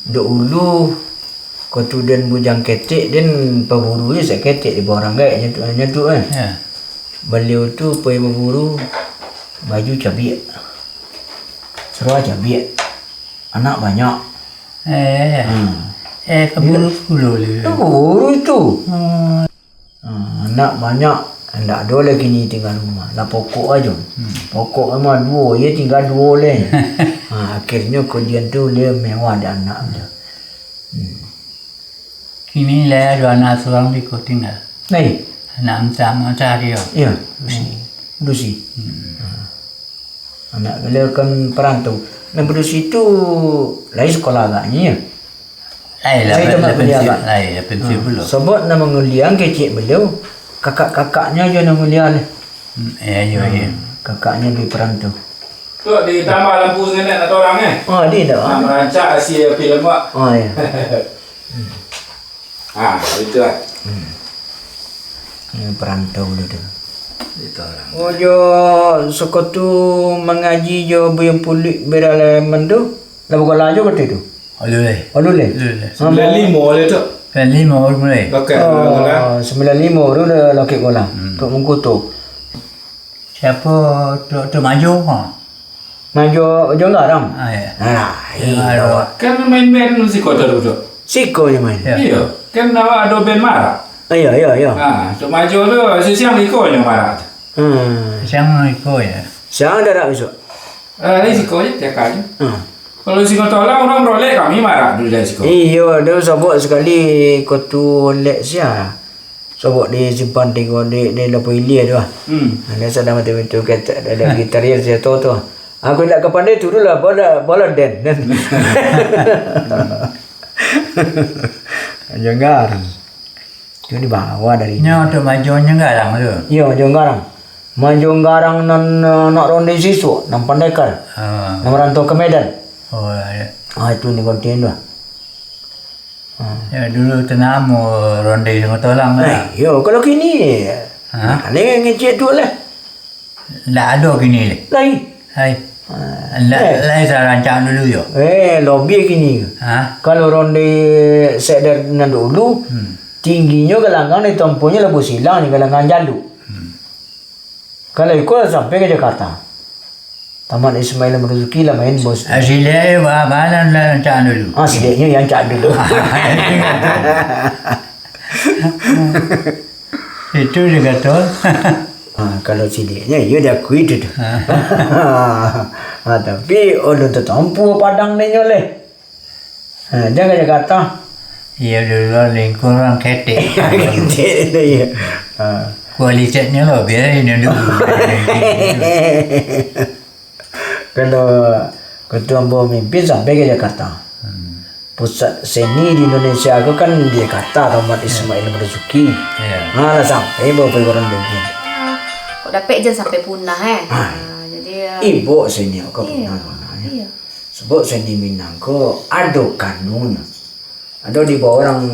Duk ulu kau tu dan bujang ketik dan pemburu je saya ketik di bawah orang gaya nyetuk kan. Ya. Beliau tu pergi berburu baju cabiat. Seruah cabiat. Anak banyak. Keburu-buru dia. Berburu itu. Anak banyak. Tak ada lagi ni tinggal rumah. Lah pokok aja. Pokok memang dua. Dia tinggal dua oleh. Akhirnya kemudian tu dia mewah ada anak dia. Kini lah ada anak seorang di kau tinggal. Naik. Anak macam dia. Ya. Dusi. Anak beliau kan perantau. Dan Dusi tu lain sekolah agaknya ya. Lain tempat kuliah agak. Lain pensil pula. Sebab nama nguliang kecik beliau. Kakak-kakaknya je nama nguliang. Ya. Kakaknya di perantau. Tu ditambah lampu senet atau orang Dia dah. merancak Asia filem buat. Ya. Itu lah. Ini perantau dulu tu. Itu orang. Oh jo sekotu mengaji jo buyang pulik beralaman tu. Dah bukan laju kata tu. Oleh. Oleh. 95 le tu. Kan 5 orang mulai. Lokal orang. 95 tu dah lokek kolam. Tok Mengkutu. Siapa tu maju ha? Maju jo garang. Ya. Iya. Kan main band si kota tu. Siko je main. Ya. Iya. Kan ada band marah. Ya. Tu maju tu siang ikonya marah. Siang ikut ya. Siang dah tak besok. Ni sikonya tiap kali. Kalau si kota lah orang rolek kami marah dulu dari siko. Iya, dia sebab sekali kau tu lek sia. Sebab dia simpan tengok dia lapor ilia tu ah. Dia sedang betul-betul kata ada gitar dia saya tahu tu. Aku tak ke pandai tu dulu lah bola den. Jangan. Tu di bawah dari. Nya tu majunya garang tu. Iya, Jonggarang. Manjonggarang nak ronde sisu, nan Pandekar. Nan merantau ke Medan. Oh ya. Itu ni konten tu. Ya dulu tenamu ronde sama tolong lah. Yo, kalau kini ni ngecek tu lah. Tak ada kini le. Lain. Hai. Lain saya rancang dulu yo. Lobby kini. Kalau ronde sedar nan dulu, tingginya galangan ni tempohnya lebu silang ni galangan Jalu. Kalau ikut sampai ke Jakarta. Taman Ismail Marzuki lah main bos. Asilnya mana rancang dulu. Silanya yang cak dulu. Itu juga tu. Kalau silanya ia dah kui tu. Tapi orang tu tampu padang ni nyoleh. Jangan Jakarta. Iya dulu lingkung orang ketek. Ketek tu ya. Kualitasnya lah biar ini dulu. Kalau ketua pemimpin sampai ke Jakarta. Pusat seni di Indonesia aku kan di Jakarta, Taman Ismail Marzuki. Lah sampai bawa pergi orang dia. Kok dapat je sampai punah jadi ibu seni aku punah. Iya. Sebab seni Minang ko ada kanun. Ada di bawah orang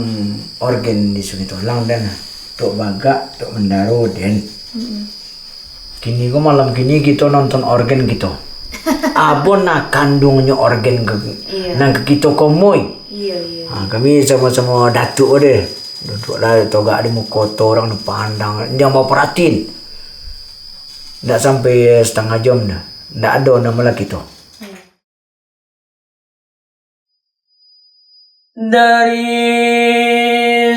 organ di Sungai Tolang dan Tok Bagak, Tok Mendaro dan kini ko malam kini kita nonton organ kita. Abon nak kandungnya organ ke nang kita komoy. Iya. Kami sama-sama datuk deh. Duduk lah togak di muka orang pandang. Dia mau perhatiin. Tak sampai setengah jam dah. Tak ada nama lah kita. Dari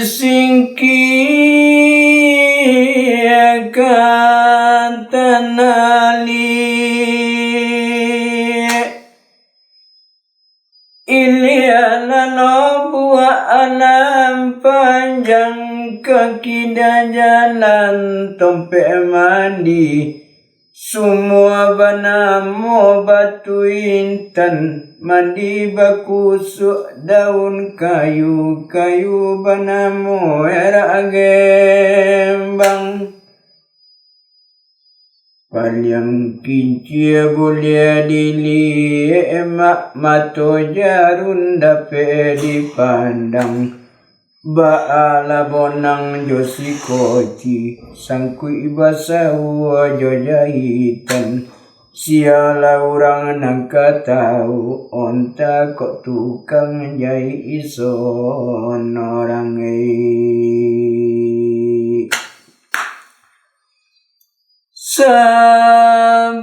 singkirkan tanali iliana buah anam panjang kaki dan jalan tompe mandi semua banamo batu intan mandi baku daun kayu banamo era gembang paling kinci boleh dili emak mato jarun dape dipandang Baala bonang josi koci sangkui basau jo jahitan Sialah orang nangka tahu onta kok tukang jai ison orang sebuah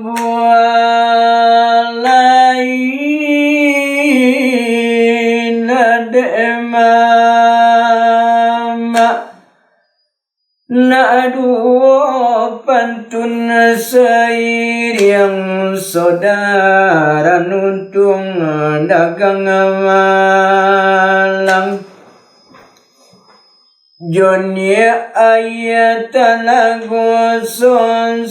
lain mama nadu pantun sair yang saudara nuntung dagang malang Jonya ayat lagu son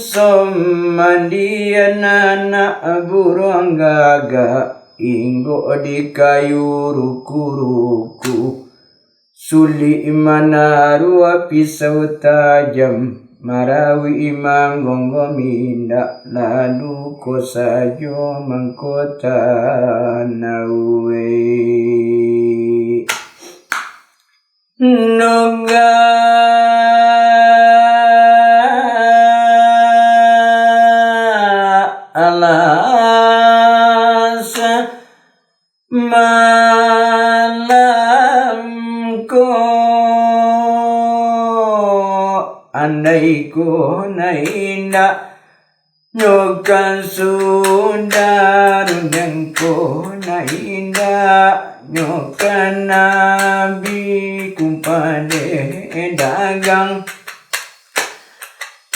mandian anak burung gagak inggo di kayu ruku-ruku suli manaru pisau tajam marawi imang gonggo minda lalu ko sajo mangkota nawe noga alasa malamku andai ku naina nyokan sundar yang ku naina nyokan nabi kumpade dagang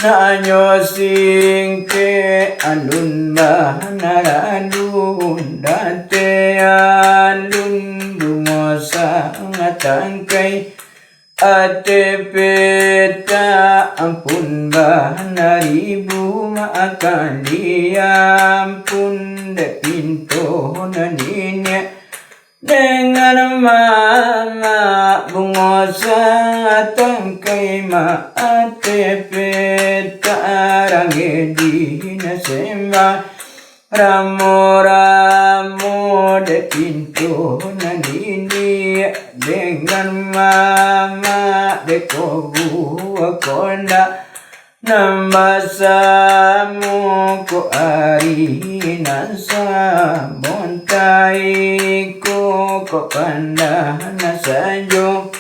nanyo singke alun bahanarandun date alun dumosa ngatangkai ate peta ampun bahanaribu maakan diampun de pinto naninya dengan mama bungosa tangkai ma ate peta rangi nasemba ramo ramo de pintu nandini dengan mama de kobu konda nama samu ko ari nasa bontai ko panda nasajo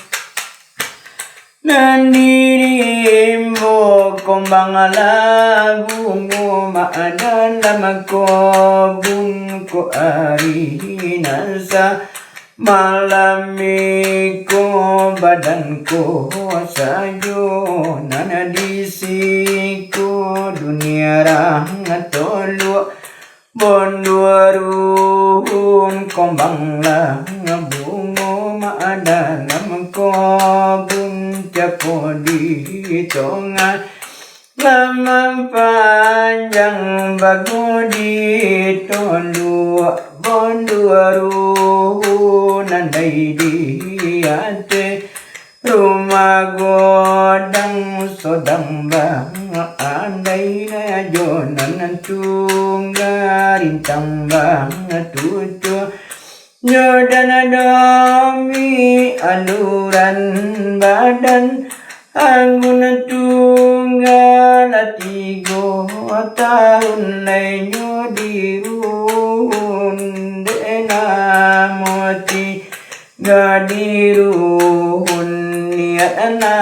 nandiri mo kombang lagu mo maadan lamako bun ko ari nasa malamiko badanku sajo nanadisiku dunia rangatolu bonduarun kombang lang bungo maada namko buncapo di tonga lama panjang bagu di tolu bonduarun nandai di ate rumah godang sodang bang andai na jonan tunggarin tambang tutu nyodana domi aluran badan anggun tunggal tigo tahun lainyo dirun dena moti gadirun niatna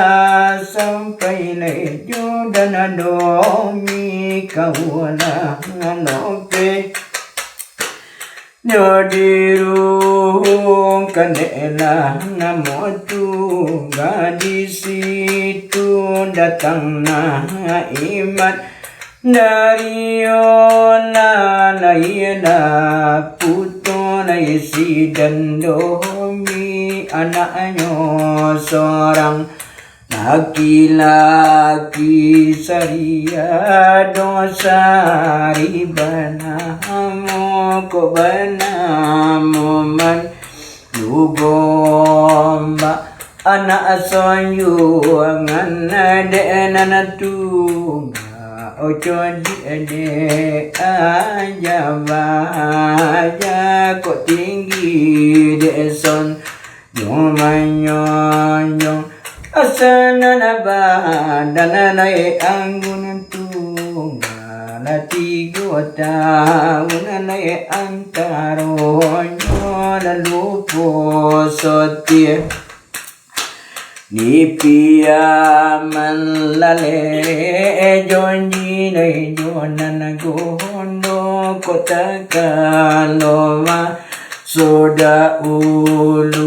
sampai lejo dana domi kawana nganope nyodirung kanela namotu di situ datang na imat dari ola laina puto na isi dan domi anaknya seorang laki-laki saria dosa ribana mo bana moman lugomba anak sonyu ngana de nanatunga ojo de aja baja kok tinggi de son nyomanyong asana na ba dananay anggun tunga na 3 tahun na antaronyo nalupo sotie ni piaman lale jonji nei jonan gondo kota kaloma soda ulu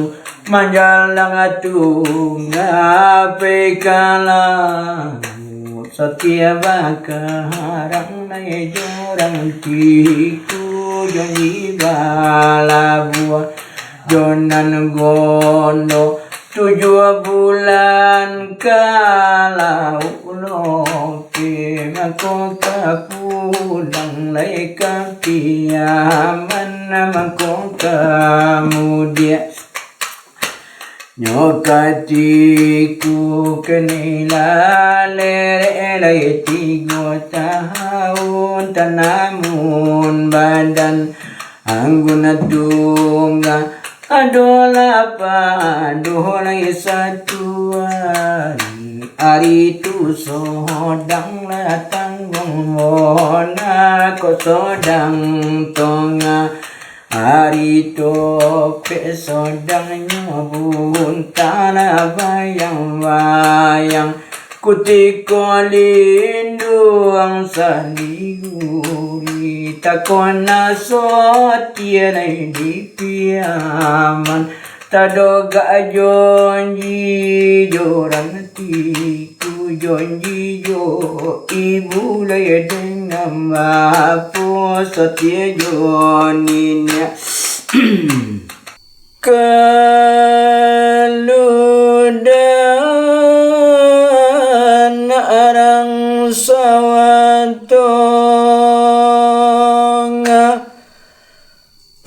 manjalang tunga pekala setia bakarang nai jorang tiku jonji balabua jonan gondo 7 bulan kalau loke mako pulang lai kapiaman mako kemudian nyokatiku kenila lere lai 3 tahun tanamun badan angguna dunga adola padolai 1 hari tu sodang latang mona ko sodang tonga hari tope sodang nyobun tanah bayang-bayang kutiko linduang saliguri takona sotianai di piaman tadoga jonji joran tiku jonji jo ibu lay dengan mapo sotia joninya kaludan arang sawantonga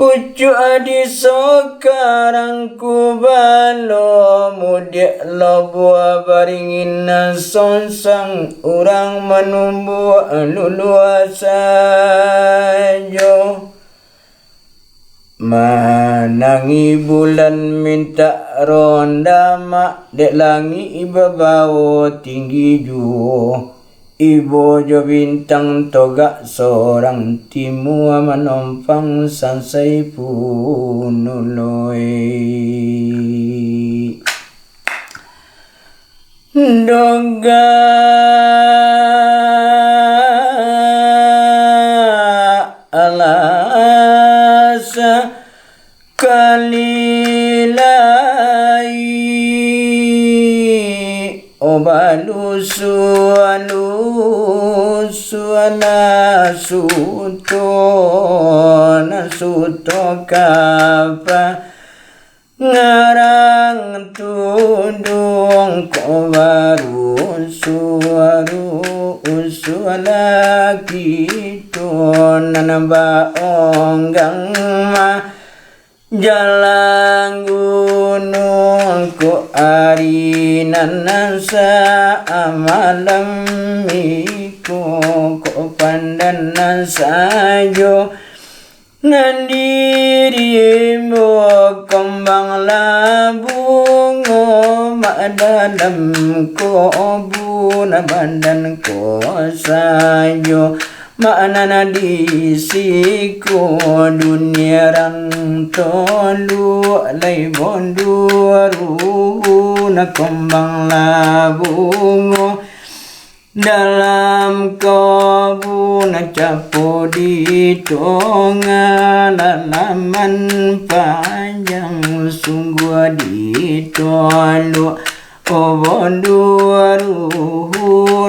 pucuk adi sokarang ku balo mudik lo buah baringin sonsang urang menumbu luluasa jo manangi bulan minta ronda mak dek langi ibabawo tinggi ju ibu jo bintang toga seorang timu menompang sansai punuloi doga alasa kalilai obalusu suana suto kapa ngarang tudung ko baru suaru usuala gitu nanamba onggang ma jalan gunung ko ari nanasa amalam ko pandan sajo nandirimu kembang labungo mak dalam ko buna badan ko sajo makna di siku dunia rang tolu lai bondu na kembang labungo dalam kebun capo di tonga lalaman panjang sungguh di tolu bondu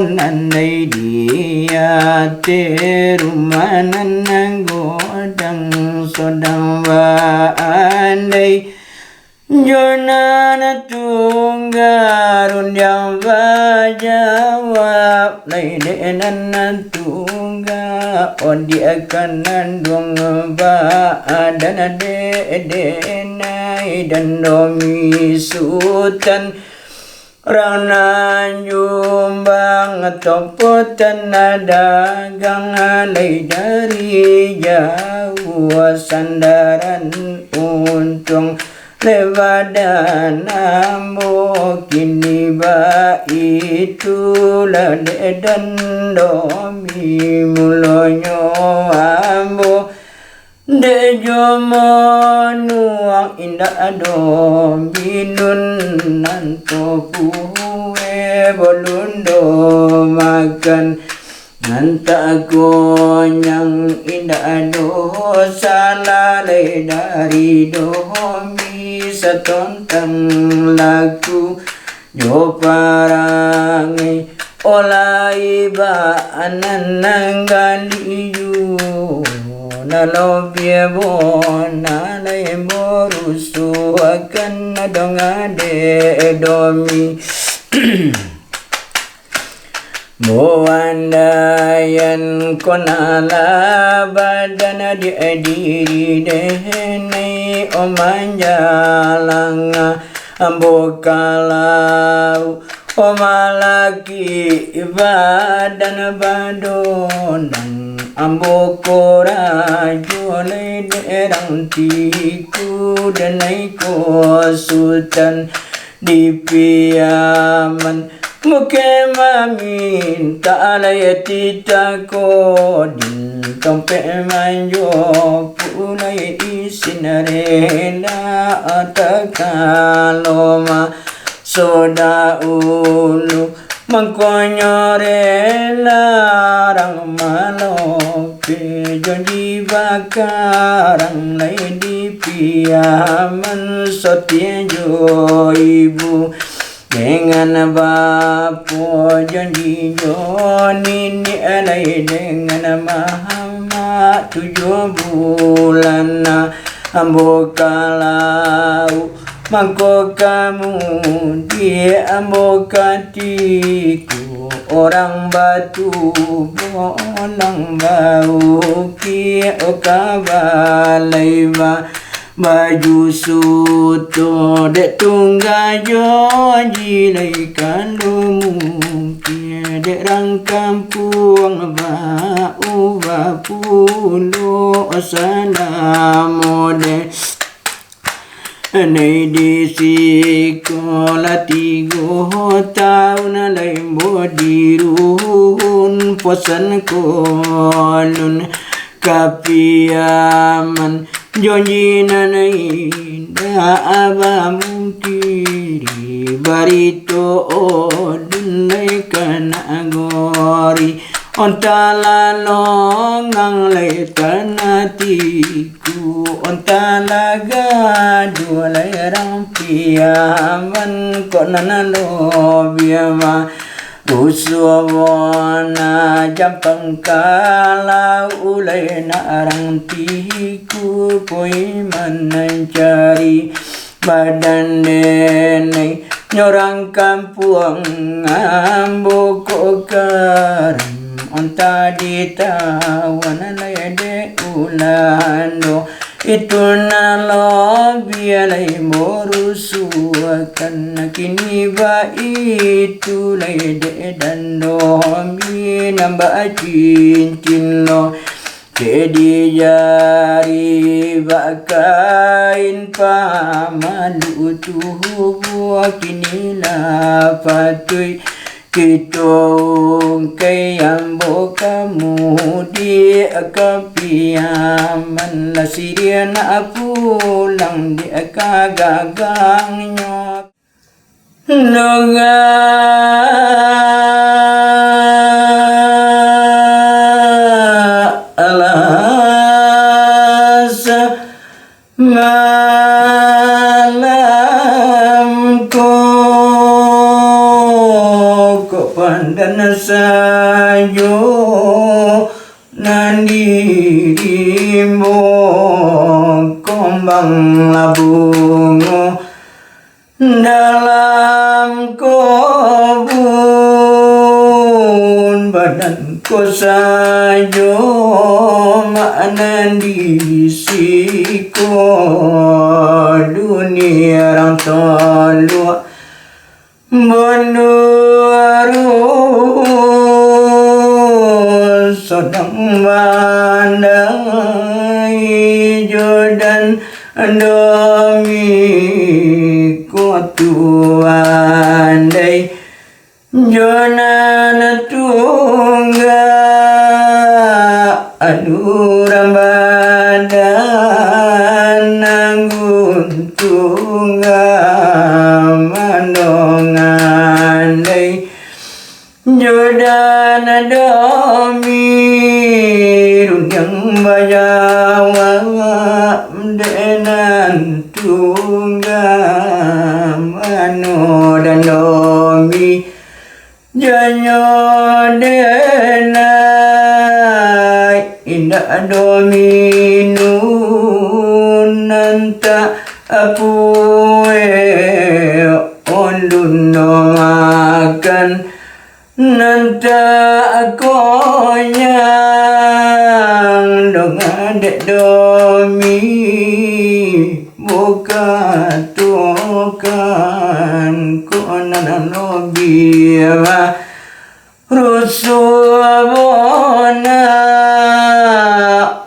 nandai dia terumanan godang sodang wa andai Jonana tunggarun yang bajawab Laidenan tungga Odi akan nandung ba Dan denai dan domi sultan Rana jumbang topotan dagang Alai dari jauh sandaran untung Levada namo kini ba itulah dan domi di mulonyo ambo dejo nuang indah adom binun nanto puwe bolundo makan nanta gonyang indah dosa lalai dari domi satontang lagu yo parangai olai ba ananangaliyu nalobye bona nalai morusu akan nadongade domi Moandayan konala badana di diri dehne omanjalanga ambokalau omalaki badan badonang ambokora jole derang tiku denai kosutan di piaman Muke maminta alayati tako din tompe manjo punay isinarela atakaloma soda ulu mangkonyorela rang maloke jonji bakarang lay di piaman sotiejo ibu dengan bapo janji joni ni alai dengan mahama 7 bulan ambo kalau mangko kamu dia ambo katiku orang batu bonang bau ki okabalai baju suto dek tungga joji lai mungkin dek rang kampung bau bapulo salamode nei di sekolah 3 tahun lai modirun posan kolun kapiaman Jonji nanai da abamu tiri barito odunai kana gori ontala longang lai tanatiku ontala gadu lai rampiaman konana lobiama Uswona jampang kala ulay na arang tiku po'y mencari badan denay nyorang kampuang ambo ko karam onta ditawan alay de ulando itu nalo bialay morusu akan kini ba itu lay de dando mi namba cincin lo kedi jari bakain pamalu tuhu kini la patui Kitong kayang kamu di kapiaman na siya na pulang di kagagang nyo Noga alasa malam ko Pandan sayo nandirimu kombang labungo dalam kebun badanku sayo makna disiko dunia orang tolua Sodang bandai Jordan domi kotuandai Jonan tunggal bayawang denan tunggam anu danomi janyo denai indah dominu nanta apue ondun makan nanta akoyang dong adek domi buka tukan konan biwa rusubona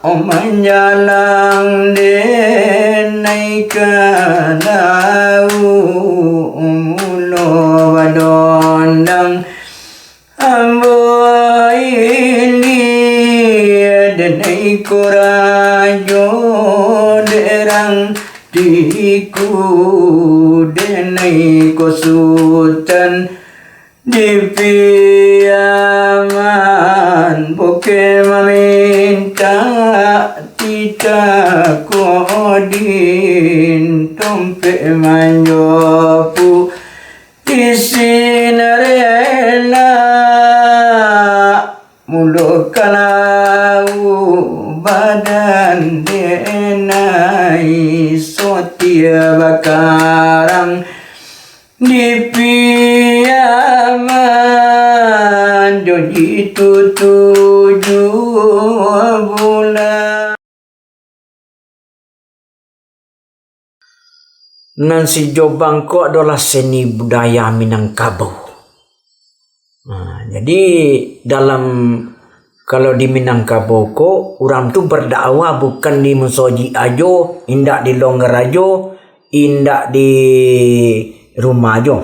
omanjalang denai kanau umulo badondang amboili denai korajo derang diku denai kosutan di piaman buke meminta tidak kodin tompe manjopu isinarela mulut kalau badan denai sotia bakarang di piaman jadi tujuh bulan. Nansi Jobangko adalah seni budaya Minangkabau. Jadi kalau di Minangkabau ko orang tu berdakwah bukan di Musoji ajo, indak di Longgar ajo, indak di rumah ajo.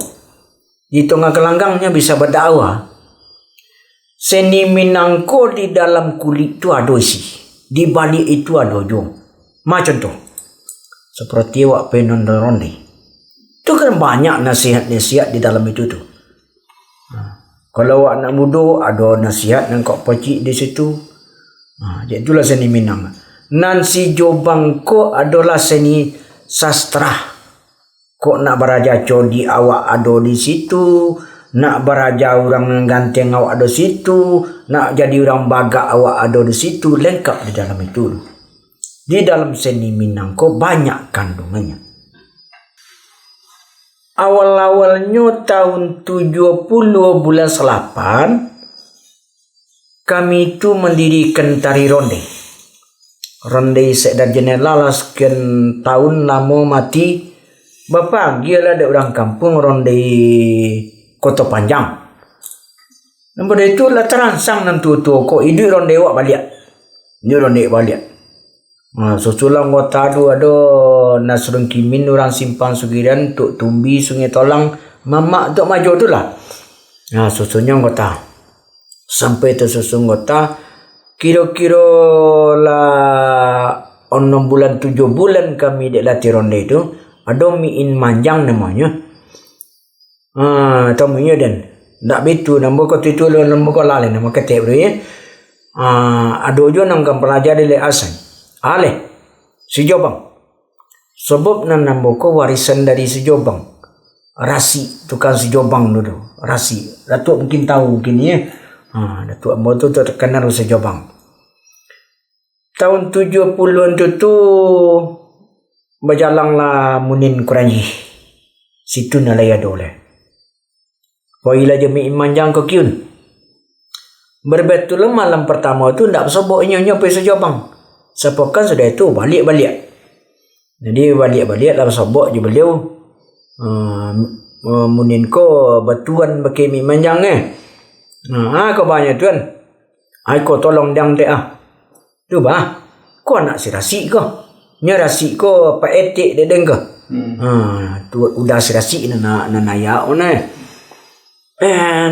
Di tengah kelanggangnya bisa berdakwah. Seni Minangko di dalam kulit itu ada isi, di balik itu ada jo. Macam tu. Seperti wak penon ronde. Itu kan banyak nasihat-nasihat di dalam itu tu. Kalau wak nak muda ada nasihat dan kok pacik di situ. Jadi itulah seni Minang. Nansi Jobangko adalah seni sastra. Kok nak beraja codi awak ada di situ, nak beraja orang ganteng awak ada situ, nak jadi orang bagak awak ada di situ, lengkap di dalam itu. Di dalam seni Minangko banyak kandungannya. Awal-awalnya tahun 70 bulan Selapan, kami itu mendirikan tari ronde. Ronde Sekdar Jeneral sekian tahun lama mati. Bapak gialah ada orang kampung ronde Kota Panjang. Nombor itu lah terangsang nan tua-tua kok ini ronde wak balik. Ini ronde balik. Susulang kota tu ada Nasrun Kimin orang Simpang Sugiran Tok Tumbi Sungai Tolang Mamak Tok Maju tu lah. Susunya kota. Sampai tu susun kota kira-kira lah 6 bulan 7 bulan kami dek latih ronde itu. Ada miin manjang namanya. Tamunya dan tak betul nama kau itu nama kau lain nama ketep tu ya. Ada jo nang pelajar di Asan. Ale si Jobang. Sebab nama kau warisan dari si Jobang. Rasi tukang si Jobang dulu. Rasi. Datuk mungkin tahu mungkin ya. Datuk ambo tu terkenal si Jobang. Tahun 70-an tu berjalanlah munin Kuranji. Situ nalaya dole. Wailah jemi manjang ke kiun. Berbetul malam pertama tu ndak bersobok nyonya pergi sejobang. Sepokan sudah itu balik-balik. Jadi balik-balik lah bersobok je beliau. Munin ko batuan bagi mi manjang kau banyak tuan. Ai ko tolong dang dek Tu bah. Ko anak si Rasi ko. Nya Rasi ko pa etik de deng ko. Tu udah si Rasi na naya ona.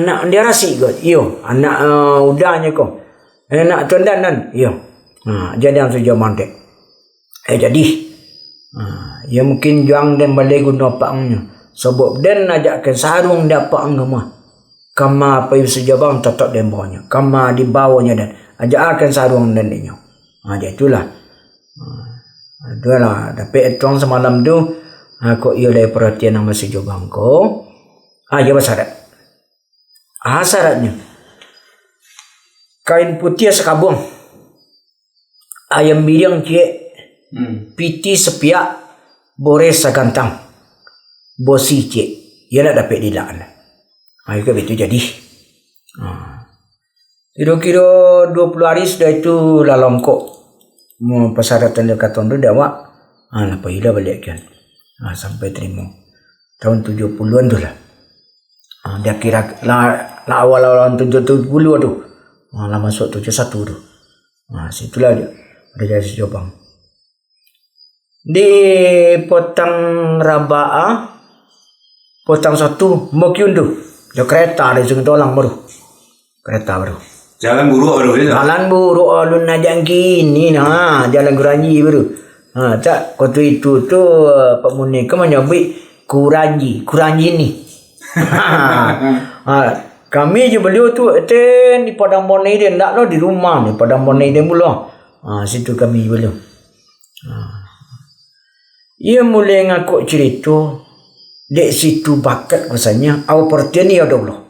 Nak dia Rasi ko. Iyo, anak udahnya ko. Nak tuan dan. Iyo. Jadi yang sudah mandek. Jadi. Ya mungkin juang dan balik guna paknya. Sebab dan ajakkan sarung dapat anggamah. Kama apa yang sejabang tetap dembanya. Kama di bawahnya dan ajak akan sarung dan dia. Dia itulah. Itulah. Tapi tuang semalam tu, kok ia dari perhatian nama si Jobang ko. Ia bersyarat. Syaratnya. Kain putih sekabung. Ayam biriang cik. Piti sepiak. Bores segantang. Bosi cik. Ia nak dapat dilak. Itu betul jadi. Kira-kira 20 hari sudah itu lah longkok. Persyaratan dia kata tu dah wak. Lepas itu dah balik kan. Sampai terima. Tahun 70-an tu lah. Dia kira lah awal-awal 70 tu. Lah masuk 71 tu. Situlah dia. Ada jadi Jobang. Di Potang Rabaa. Potang 1. Mokyun tu. Dia kereta dari Sungai Tolang baru. Kereta baru. Jalan buruk baru ya. Jalan buruk alun najang kini jalan Kuranji baru. Tak waktu itu tu Pak Munika menyebut Kuranji ni. Kami je beliau tu di Padang Bonai dia ndak di rumah ni Padang Bonai dia mula. Situ kami beliau. Ia mulai ngaku cerita dek situ bakat rasanya awak perhatian ni ada Allah.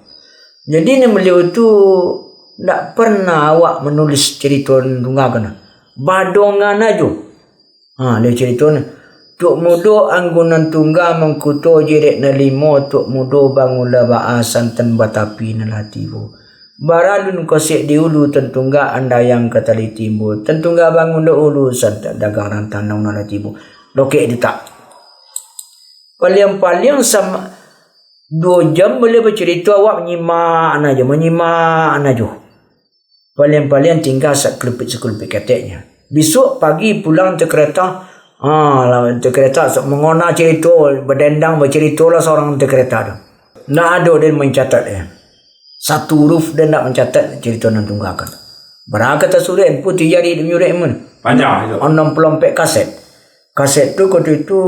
Jadi ni beliau tu tak pernah awak menulis cerita tunggal kena. Badongan aja. Dia cerita ni. Tuk mudo anggunan tunggal mengkuto jerek na limo tuk mudo bangunlah ba'a santan batapi na lativo. Baralun kosek di ulu tentungga anda yang katali timbo. Tentungga bangun da ulu santan dagaran tanau na lativo. Lokek dia tak. Paling sama 2 jam boleh bercerita awak menyimak aja. Paling tinggal sekelupit kateknya. Besok pagi pulang ke kereta. Ke kereta mengona cerita, berdendang bercerita lah seorang ke kereta tu. Tak ada dia mencatat dia. Satu huruf dia nak mencatat cerita nan tunggakan. Berapa kata surat putih jari dia nyurat mun. Panjang itu. 64 kaset. Kaset tu waktu itu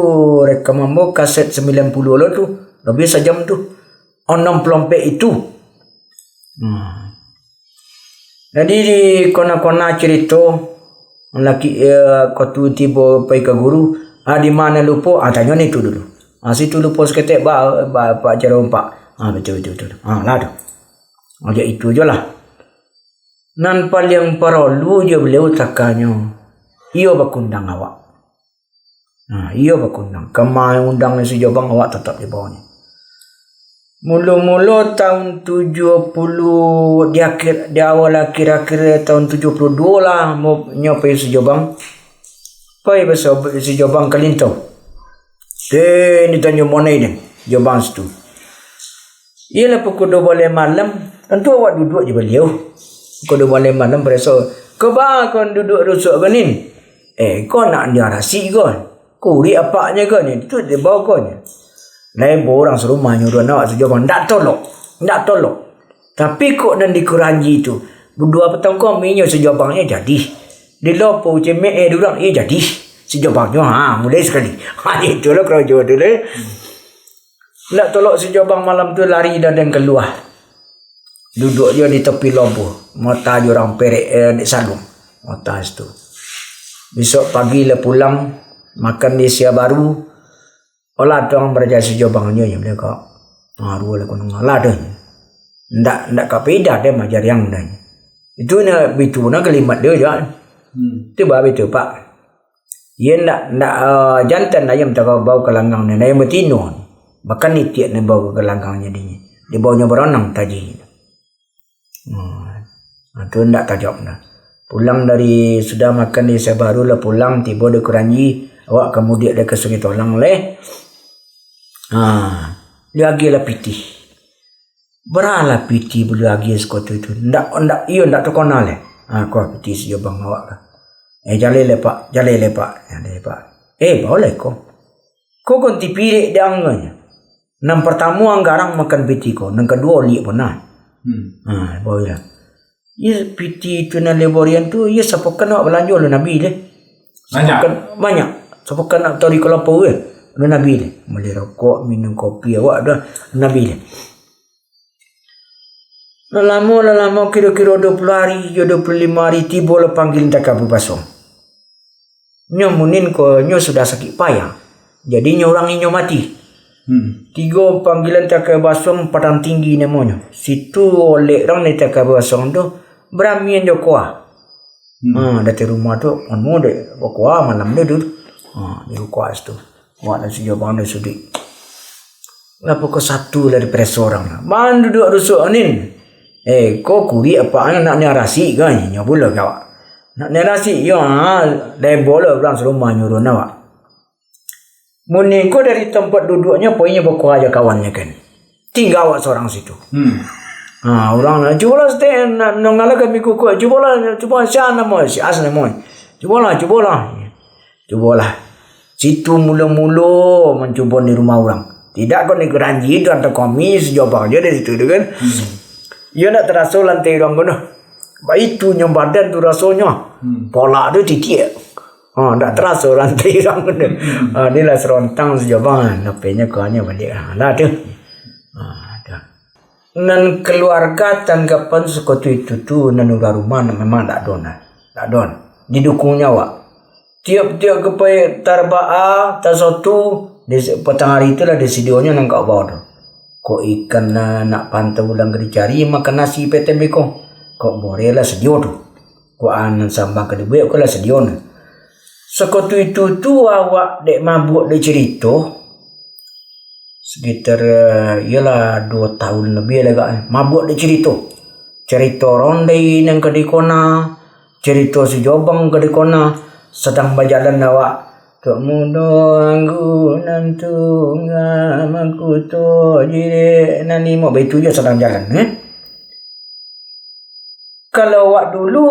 rekaman kaset 90 lah tu. Lebih sejam tu. 64 itu. Jadi di kona-kona cerita laki waktu tiba pergi ke guru, di mana lupa? Tanya ni tu dulu. Situ lupa seketik Pak Jarum Pak. Betul. Lah tu. Jadi itu je lah. Nan paling perlu je beliau takanya. Ia berkundang awak. Ia berkundang. Kemai undang si Jobang awak tetap di bawahnya. Mula-mula tahun 70 di awal akhir-akhir tahun 72 lah mau nyopai si Jobang. Pai bahasa si Jobang Kalintau. Ni tanya mana ni? Jobang situ. Ialah pukul 12 malam, tentu awak duduk je beliau. Pukul 12 malam berasa, kau kau duduk rusuk ke ni? Kau nak dia rasi kau. Kuri apaknya kau ni? Tu dia bawa kau ni. Lain orang serumah nyuruh nak sejauh tak tolong. Tapi kok dan di Kuranji tu berdua petang kau minyak sejabangnya jadi. Di lopo cemek durang jadi. Sejabangnya mulai sekali. Itulah kerja tu le. Nak tolak sejabang malam tu lari dan keluar. Duduk dia di tepi lopo. Mata dia orang perek di salung. Mata itu. Besok pagi le pulang makan di Sia Baru. Olah tu orang berjaya sejabangnya yang dia kau. Ruah le kono ngalah dah. Ndak kapeda dia majar yang dah. Itu na bitu na kalimat dia je. Tu bah bitu Pak. Ia ndak jantan ayam tak bau ke langgang ni, ayam betina. Bahkan ni tiap ni bau ke langgangnya dia. Dia baunya beronang tadi. Tu ndak tajam dah. Pulang dari sudah makan di Sia Baru lah pulang tiba di Kuranji, awak kemudian dia ke Sungai Tolang leh. Dia lagi lah piti. Beralah piti boleh lagi sekotu itu. Ndak terkenal leh. Kau piti si Jobang awak lah. Jalai lepak. Boleh kau. Kau ganti pirik dia angganya. Yang pertama anggarang makan piti kau. Yang kedua lihat pun nah. Boleh lah. Ia piti itu na leborian tu. Ia sapakan nak belanja oleh Nabi leh. Banyak. Sapakan nak tahu di kelapa leh. Oleh Nabi leh. Boleh rokok, minum kopi awak dah. Nabi leh. Lama kira-kira 20 hari, 25 hari tiba lah panggil tak Abu Basong. Nyo munin ko nyo sudah sakit payah. Jadi nyo orang nyo mati. 3 panggilan tak basong padang tinggi namanya. Situ oleh orang ni tak basong tu beramian jo kuah. Dari rumah tu anu de kuah malam dia tu. Di kuah tu. Buat nasi jabang dia sudi. Apa ko satu dari seorang lah. Man duduk rusuk anin. Kau kuri apa nak narasi kan? Nya pula kau. Nak narasi yo dari bola orang serumah nyuruh nawak. Muning ko dari tempat duduknya poinnya berkuah aja kawannya kan. Tinggal awak seorang situ. Orang nak cuba stay nak ngalakan miku ko. Cuba siapa nama si asal nama. Cuba lah. Situ mula-mula mencuba di rumah orang. Tidak kau ni geranji tu atau komis jawab aja dari situ kan. Ia nak terasa lantai orang kono. Baik itu yang badan tu rasanya. Pola tu titik. Tak terasa rantai orang kena. Ni lah serontang sejabang. Napanya kuahnya balik. Lah tu. Nan keluarga tanggapan sekutu itu tu nan rumah memang tak don. Didukungnya awak. Tiap-tiap kepai tarbaa tak satu petang hari itulah desidionya nang kau bawa tu. Kau ikan nak pantau ulang dicari makan nasi petem beko. Kau boleh lah sedio tu. Kau anan sambang ke debu kau lah sedio ni. Sekutu itu tu awak dek mabuk dek cerita sekitar ialah 2 tahun lebih lagi mabuk dek cerita rondai yang ke dikona, cerita si jobang ke dikona, sedang berjalan awak tok mudo anggu nantu ngamaku to jire nani mau betu je sedang jalan Kalau awak dulu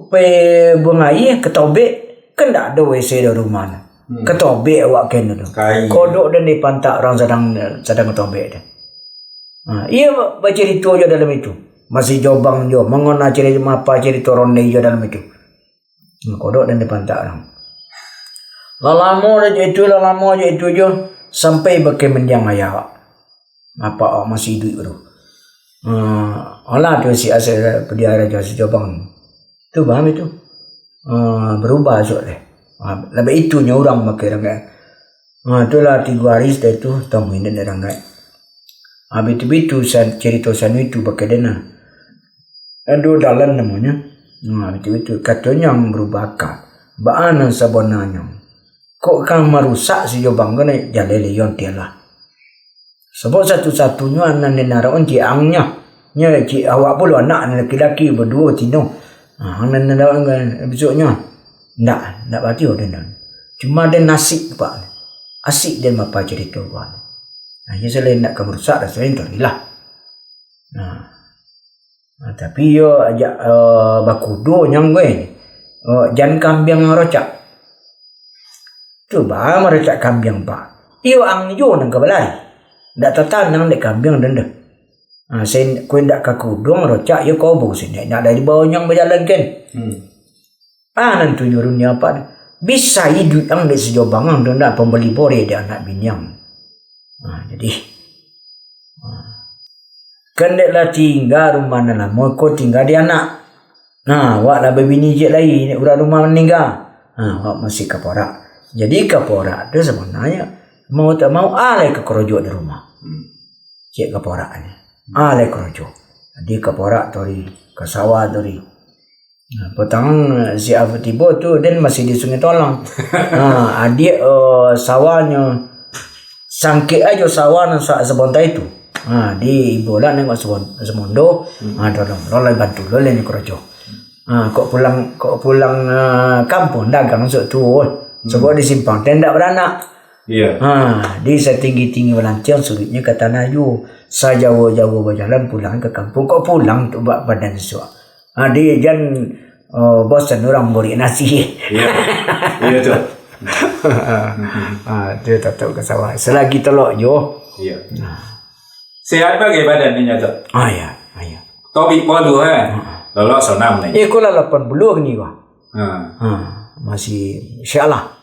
pe buang air ketobek kan tak ada WC di rumah. Ketobek awak kena tu. Kodok dan di pantak orang sedang ketobek dia. Ia bercerita je dalam itu. Masih jobang je. Mengona cerita apa cerita ronde je dalam itu. Kodok dan di pantak orang. Lama je itu je. Sampai bagi mendiang ayah awak. Apa awak masih hidup tu. Olah tu si asal pediara si jobang. Tu faham itu. Berubah soalnya. Lebih itunya orang makai rangai. Itulah 3 hari setelah itu temuin dan rangai. Habis itu cerita sana itu pakai dana. Ada dalan namanya. Habis itu katanya yang berubah akal. Baanan sebenarnya. Kok kan merusak si jobang kan jalan leon tialah. Sebab satu-satunya anak nenarawan ciangnya. Nya cik awak pula anak lelaki berdua tino. Anak nenarawan kan besoknya. Tak berarti orang. Cuma dia nasib pak. Asik dia apa cerita buat. Ia selain nak merusak dah selain tu lah. Tapi yo ajak bakudo yang gue. Jan kambing rocak. Tu bah merocak kambing pak. Iyo ang yo nang kebalai. Tak tertanang dek kambing dan dah. Sen kau ndak kakudong rocak yo kau bau sini. Nak dari bawah yang berjalan kan. Nanti nyuruhnya apa? Bisa hidup yang di sejobangan dan nak pembeli bore dia anak binyang. Jadi kendeklah tinggal rumah nana mau kau tinggal dia anak. Wak lah berbini je lain urat rumah meninggal. Wak masih kaporak. Jadi kaporak tu sebenarnya mau tak mau alai ke kerojo di rumah. Cik kaporak ni. Alai kerojo. Jadi kaporak tori ke sawah tori. Petang si Abu tiba tu dan masih di Sungai Tolang. Adik sawahnya sangkit aja sawah nang sebontai tu. Di ibu lah nengok semondo. Tolong bantu loleh ni kerojo. Kok pulang kampung dagang sok tu. Sebab di simpang tenda beranak. Iya. Di setinggi-tinggi belancang sulitnya kata Nayu. Saya jauh-jauh berjalan pulang ke kampung. Kok pulang tu buat badan sesuatu. Dia jangan bosan orang beri nasi. Iya tu. Dia tak tahu ke sawah. Selagi telok jo. Iya. Sehat bagi badan ni nyata. Ya. Tobik polu Lolok sonam ni. Kau lah 80 ni kau. Masih insyaAllah.